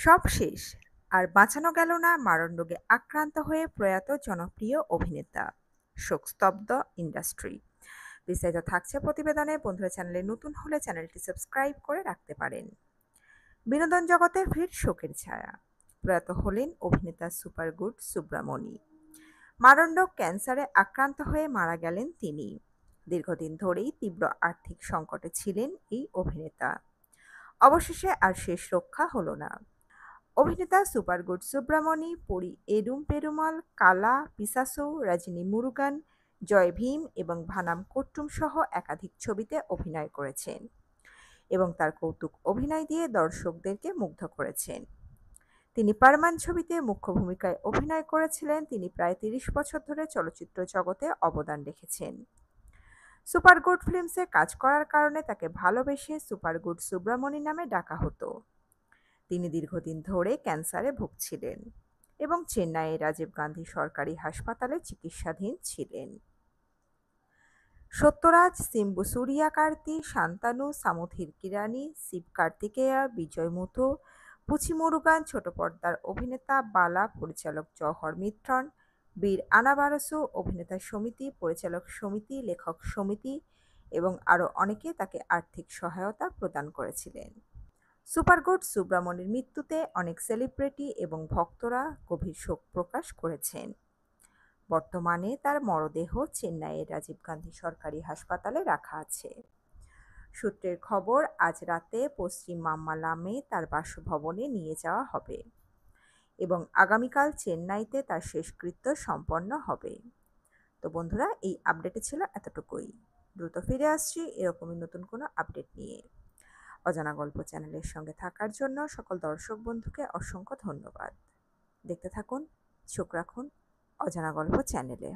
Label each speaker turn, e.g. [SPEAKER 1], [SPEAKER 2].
[SPEAKER 1] সব শেষ, আর বাঁচানো গেল না মারণ রোগে আক্রান্ত হয়ে প্রয়াত জনপ্রিয় অভিনেতা। শোকস্তব্ধ ইন্ডাস্ট্রি। বিস্তারিত থাকছে প্রতিবেদনে। বন্ধুরা, চ্যানেলে নতুন হলে চ্যানেলটি সাবস্ক্রাইব করে রাখতে পারেন। বিনোদন জগতের ফের শোকের ছায়া। প্রয়াত হলেন অভিনেতা সুপারগুড সুব্রামণি। মারণরোগ ক্যান্সারে আক্রান্ত হয়ে মারা গেলেন তিনি। দীর্ঘদিন ধরেই তীব্র আর্থিক সংকটে ছিলেন এই অভিনেতা। অবশেষে আর শেষ রক্ষা হলো না। অভিনেতা সুপারগুড সুব্রামণি পরি এডুম পেরুমাল, কালা, পিসাসো, রজনী মুরুগান, জয় ভীম এবং ভানাম কোট্টুম সহ একাধিক ছবিতে অভিনয় করেছেন এবং তার কৌতুক অভিনয় দিয়ে দর্শকদেরকে মুগ্ধ করেছেন। তিনি পারমান ছবিতে মুখ্য ভূমিকায় অভিনয় করেছিলেন। তিনি প্রায় ৩০ বছর ধরে চলচ্চিত্র জগতে অবদান রেখেছেন। সুপারগুড ফিল্মসে কাজ করার কারণে তাকে ভালোবেসে সুপারগুড সুব্রামণি নামে ডাকা হতো। তিনি দীর্ঘদিন ধরে ক্যান্সারে ভুগছিলেন এবং চেন্নাইয়ের রাজীব গান্ধী সরকারি হাসপাতালে চিকিৎসাধীন ছিলেন। সত্যরাজ, সিম্বু সূরিয়াকার্তি, শান্তানু, সামুথির কিরানি, শিব কার্তিকেয়া, বিজয় মুথু, পুচি মুরুগান, ছোট পর্দার অভিনেতা বালা, পরিচালক জওহর মিত্রন, বীর আনাবারসু, অভিনেতা সমিতি, পরিচালক সমিতি, লেখক সমিতি এবং আরও অনেকে তাকে আর্থিক সহায়তা প্রদান করেছিলেন। সুপারগুড সুব্রামণির মৃত্যুতে অনেক সেলিব্রিটি এবং ভক্তরা গভীর শোক প্রকাশ করেছেন। বর্তমানে তার মরদেহ চেন্নাইয়ের রাজীব গান্ধী সরকারি হাসপাতালে রাখা আছে। সূত্রের খবর, আজ রাতে পশ্চিম মাম্মালামে তার বাসভবনে নিয়ে যাওয়া হবে এবং আগামীকাল চেন্নাইতে তার শেষকৃত্য সম্পন্ন হবে। তো বন্ধুরা, এই আপডেটে ছিল এতটুকুই। দ্রুত ফিরে আসছি এরকমই নতুন কোনো আপডেট নিয়ে। অজানা গল্প চ্যানেলের সঙ্গে থাকার জন্য সকল দর্শক বন্ধুকে অসংখ্য ধন্যবাদ। দেখতে থাকুন, চোখ রাখুন অজানা গল্প চ্যানেলে।